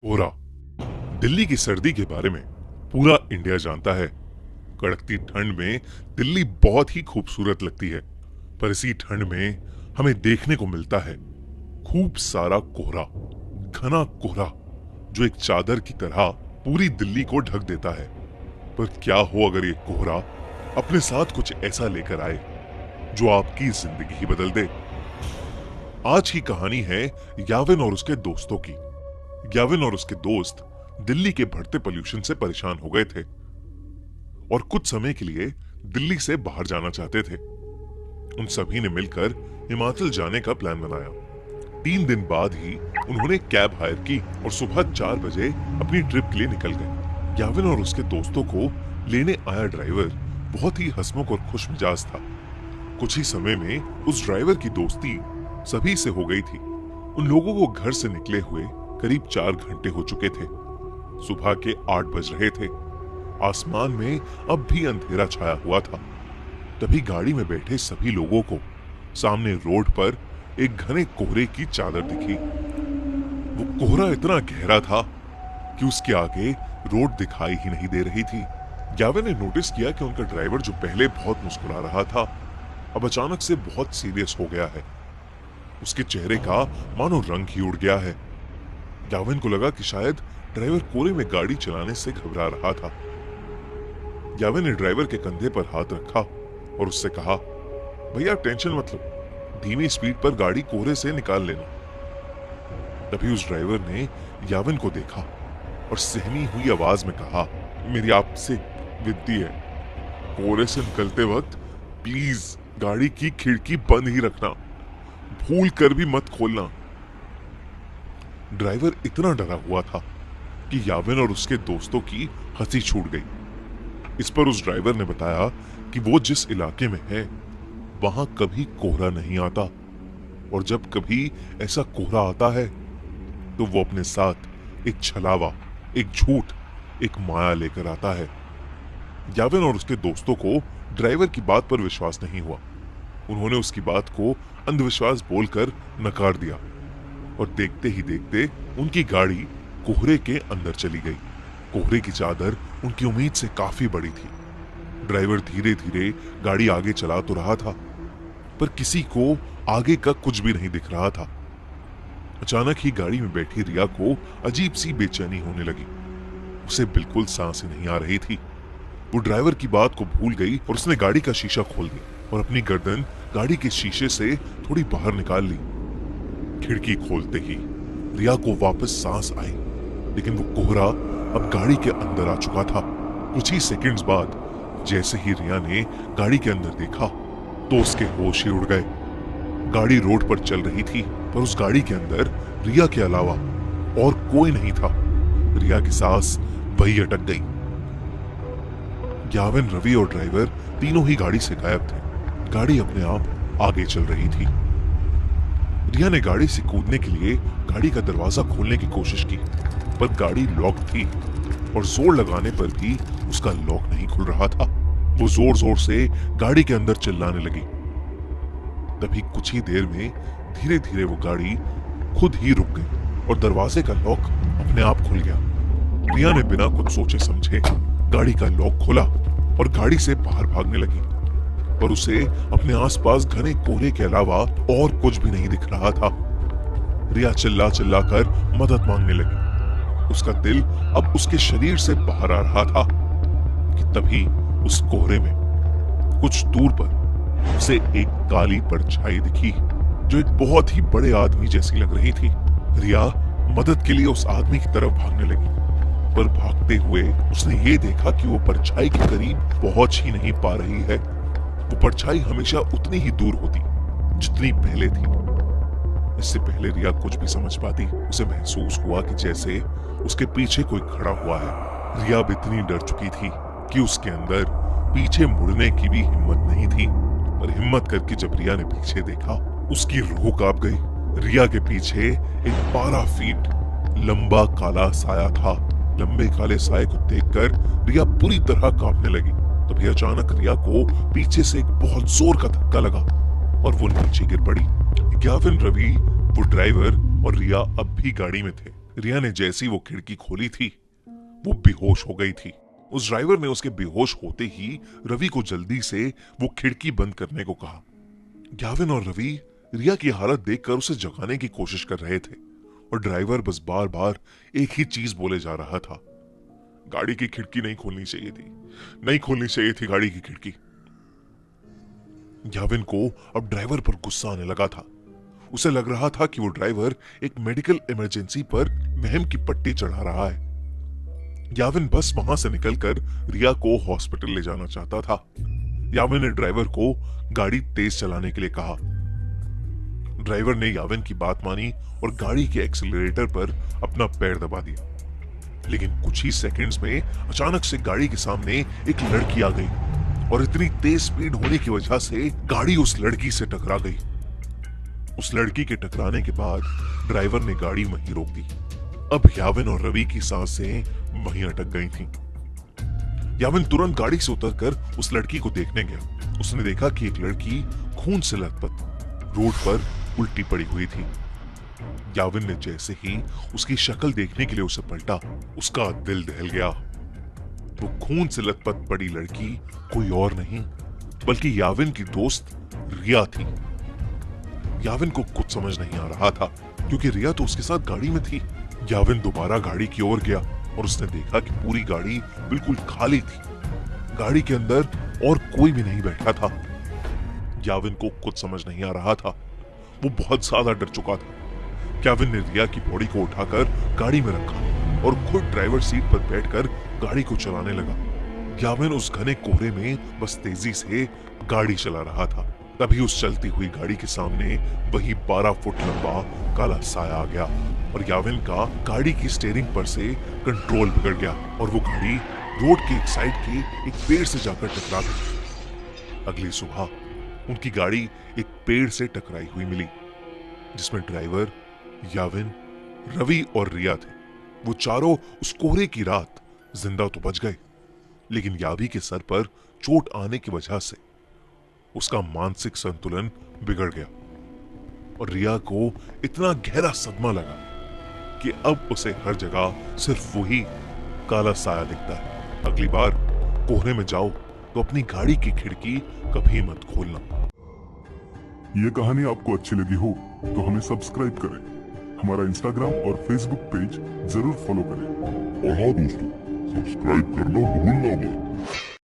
कोहरा दिल्ली की सर्दी के बारे में पूरा इंडिया जानता है। कड़कती ठंड में दिल्ली बहुत ही खूबसूरत लगती है, पर इसी ठंड में हमें देखने को मिलता है खूब सारा कोहरा, घना कोहरा जो एक चादर की तरह पूरी दिल्ली को ढक देता है। पर क्या हो अगर ये कोहरा अपने साथ कुछ ऐसा लेकर आए जो आपकी जिंदगी ही बदल दे। आज की कहानी है याविन और उसके दोस्तों की। याविन और उसके दोस्त दिल्ली के बढ़ते पोल्यूशन से परेशान हो गए थे और कुछ समय के लिए दिल्ली से बाहर जाना चाहते थे। उन सभी ने मिलकर हिमाचल जाने का प्लान बनाया। 3 दिन बाद ही उन्होंने कैब हायर की और सुबह 4 बजे अपनी ट्रिप के लिए निकल गए। याविन और उसके दोस्तों को लेने आया ड्राइवर बहुत ही हंसमुख और खुश मिजाज था। कुछ ही समय में उस ड्राइवर की दोस्ती सभी से हो गई थी। उन लोगों को घर से निकले हुए करीब 4 घंटे हो चुके थे। सुबह के 8 बज रहे थे। आसमान में अब भी अंधेरा छाया हुआ था। तभी गाड़ी में बैठे सभी लोगों को सामने रोड पर एक घने कोहरे की चादर दिखी। वो कोहरा इतना गहरा था कि उसके आगे रोड दिखाई ही नहीं दे रही थी। याविन ने नोटिस किया कि उनका ड्राइवर जो पहले बहुत मुस्कुरा रहा था, अब अचानक से बहुत सीरियस हो गया है। उसके चेहरे का मानो रंग ही उड़ गया है। याविन को लगा कि शायद ड्राइवर कोहरे में गाड़ी चलाने से घबरा रहा था। याविन ने ड्राइवर के कंधे पर हाथ रखा और उससे कहा, भैया टेंशन मत लो, धीमी स्पीड पर गाड़ी कोहरे से निकाल लेना। तभी उस ड्राइवर ने याविन को देखा और सहमी हुई आवाज में कहा, मेरी आपसे विनती है, कोहरे से निकलते वक्त प्लीज गाड़ी की खिड़की बंद ही रखना, भूल कर भी मत खोलना। ड्राइवर इतना डरा हुआ था कि याविन और उसके दोस्तों की हंसी छूट गई। इस पर उस ड्राइवर ने बताया कि वो जिस इलाके में है वहां कभी कोहरा नहीं आता, और जब कभी ऐसा कोहरा आता है तो वो अपने साथ एक छलावा, एक झूठ, एक माया लेकर आता है। याविन और उसके दोस्तों को ड्राइवर की बात पर विश्वास नहीं हुआ। उन्होंने उसकी बात को अंधविश्वास बोलकर नकार दिया और देखते ही देखते उनकी गाड़ी कोहरे के अंदर चली गई। कोहरे की चादर उनकी उम्मीद से काफी बड़ी थी। ड्राइवर धीरे धीरे गाड़ी आगे चला तो रहा था, पर किसी को आगे का कुछ भी नहीं दिख रहा था। अचानक ही गाड़ी में बैठी रिया को अजीब सी बेचैनी होने लगी। उसे बिल्कुल सांस नहीं आ रही थी। वो ड्राइवर की बात को भूल गई और उसने गाड़ी का शीशा खोल दिया और अपनी गर्दन गाड़ी के शीशे से थोड़ी बाहर निकाल ली। खिड़की खोलते ही रिया को वापस सांस आई, लेकिन वो कोहरा अब गाड़ी के अंदर आ चुका था। कुछ ही सेकंड्स बाद जैसे ही रिया ने गाड़ी के अंदर देखा तो उसके होश ही उड़ गए। गाड़ी रोड पर चल रही थी, पर उस गाड़ी के अंदर रिया के अलावा और कोई नहीं था। रिया की सांस वही अटक गई। याविन, रवि और ड्राइवर तीनों ही गाड़ी से गायब थे। गाड़ी अपने आप आगे चल रही थी। रिया ने गाड़ी से कूदने के लिए गाड़ी का दरवाजा खोलने की कोशिश की, पर गाड़ी लॉक थी और जोर लगाने पर भी उसका लॉक नहीं खुल रहा था। वो जोर जोर से गाड़ी के अंदर चिल्लाने लगी। तभी कुछ ही देर में धीरे धीरे वो गाड़ी खुद ही रुक गई और दरवाजे का लॉक अपने आप खुल गया। रिया ने बिना कुछ सोचे समझे गाड़ी का लॉक खोला और गाड़ी से बाहर भागने लगी, पर उसे अपने आसपास घने कोहरे के अलावा और कुछ भी नहीं दिख रहा था। रिया चिल्ला चिल्ला कर मदद मांगने लगी। उसका दिल अब उसके शरीर से बाहर आ रहा था कि तभी उस कोहरे में कुछ दूर पर उसे एक काली परछाई दिखी जो एक बहुत ही बड़े आदमी जैसी लग रही थी। रिया मदद के लिए उस आदमी की तरफ भागने लगी, पर भागते हुए उसने ये देखा कि वो परछाई के करीब पहुंच ही नहीं पा रही है। वो परछाई हमेशा उतनी ही दूर होती जितनी पहले थी। इससे पहले रिया कुछ भी समझ पाती, उसे महसूस हुआ कि जैसे उसके पीछे कोई खड़ा हुआ है। रिया अब इतनी डर चुकी थी कि उसके अंदर पीछे मुड़ने की भी हिम्मत नहीं थी, पर हिम्मत करके जब रिया ने पीछे देखा, उसकी रूह कांप गई। रिया के पीछे एक 12 फीट लंबा काला साया था। लंबे काले साए को देखकर रिया पूरी तरह कांपने लगी। तभी अचानक रिया को पीछे से एक बहुत जोर का धक्का लगा और वो नीचे गिर पड़ी। ग्याविन, रवि, वो ड्राइवर और रिया अब भी गाड़ी में थे। रिया ने जैसी वो खिड़की खोली थी, वो बेहोश हो गई थी। उस ड्राइवर ने उसके बेहोश होते ही रवि को जल्दी से वो खिड़की बंद करने को कहा। ग्याविन और रवि रिया की हालत देखकर उसे जगाने की कोशिश कर रहे थे और ड्राइवर बस बार बार एक ही चीज बोले जा रहा था, गाड़ी की खिड़की नहीं खोलनी चाहिए थी, नहीं खोलनी चाहिए थी गाड़ी की खिड़की। ग्याविन को अब ड्राइवर पर गुस्सा आने लगा था। उसे लग रहा था कि वो ड्राइवर एक मेडिकल इमरजेंसी पर महम की पट्टी चढ़ा रहा है। ग्याविन बस वहां से निकलकर रिया को हॉस्पिटल ले जाना चाहता था। ग्याविन ने ड्राइवर को गाड़ी तेज चलाने के लिए कहा। ड्राइवर ने ग्याविन की बात मानी और गाड़ी के एक्सीलरेटर पर अपना पैर दबा दिया। लेकिन कुछ ही सेकंड्स में अचानक से गाड़ी के सामने एक लड़की आ गई और इतनी तेज स्पीड होने की वजह से गाड़ी उस लड़की से टकरा गई। उस लड़की के टकराने के बाद ड्राइवर ने गाड़ी वहीं रोक दी। अब ग्याविन और रवि की सांसें वहीं अटक गई थीं। ग्याविन तुरंत गाड़ी से उतरकर उस लड़की को देखने गया। उसने देखा कि एक लड़की खून से लथपथ रोड पर उल्टी पड़ी हुई थी। ग्याविन ने जैसे ही उसकी शक्ल देखने के लिए उसे पलटा, उसका दिल दहल गया। वो खून से लथपथ पड़ी लड़की कोई और नहीं बल्कि ग्याविन की दोस्त रिया थी। ग्याविन को कुछ समझ नहीं आ रहा था क्योंकि रिया तो उसके साथ गाड़ी में थी। ग्याविन दोबारा गाड़ी की ओर गया और उसने देखा कि पूरी गाड़ी बिल्कुल खाली थी। गाड़ी के अंदर और कोई भी नहीं बैठा था। ग्याविन को कुछ समझ नहीं आ रहा था। वो बहुत ज्यादा डर चुका था। ग्याविन ने रिया की बॉडी को उठाकर गाड़ी में रखा और खुद ड्राइवर सीट पर बैठकर गाड़ी को चलाने लगा। ग्याविन उस घने कोहरे में बस तेजी से गाड़ी चला रहा था। तभी उस चलती हुई गाड़ी के सामने वही 12 फुट लंबा काला साया आ गया और ग्याविन का गाड़ी की स्टीयरिंग पर से कंट्रोल बिगड़ गया और वो गाड़ी रोड के एक साइड के एक पेड़ से जाकर टकरा गई। अगली सुबह उनकी गाड़ी एक पेड़ से टकराई हुई मिली जिसमें ड्राइवर, ग्याविन, रवि और रिया थे। वो चारों उस कोहरे की रात जिंदा तो बच गए, लेकिन यावी के सर पर चोट आने की वजह से उसका मानसिक संतुलन बिगड़ गया और रिया को इतना गहरा सदमा लगा कि अब उसे हर जगह सिर्फ वही काला साया दिखता है। अगली बार कोहरे में जाओ तो अपनी गाड़ी की खिड़की कभी मत खोलना। ये कहानी आपको अच्छी लगी हो तो हमें सब्सक्राइब करें, हमारा इंस्टाग्राम और फेसबुक पेज जरूर फॉलो करें और हाँ दोस्तों, सब्सक्राइब करना भूलना मत।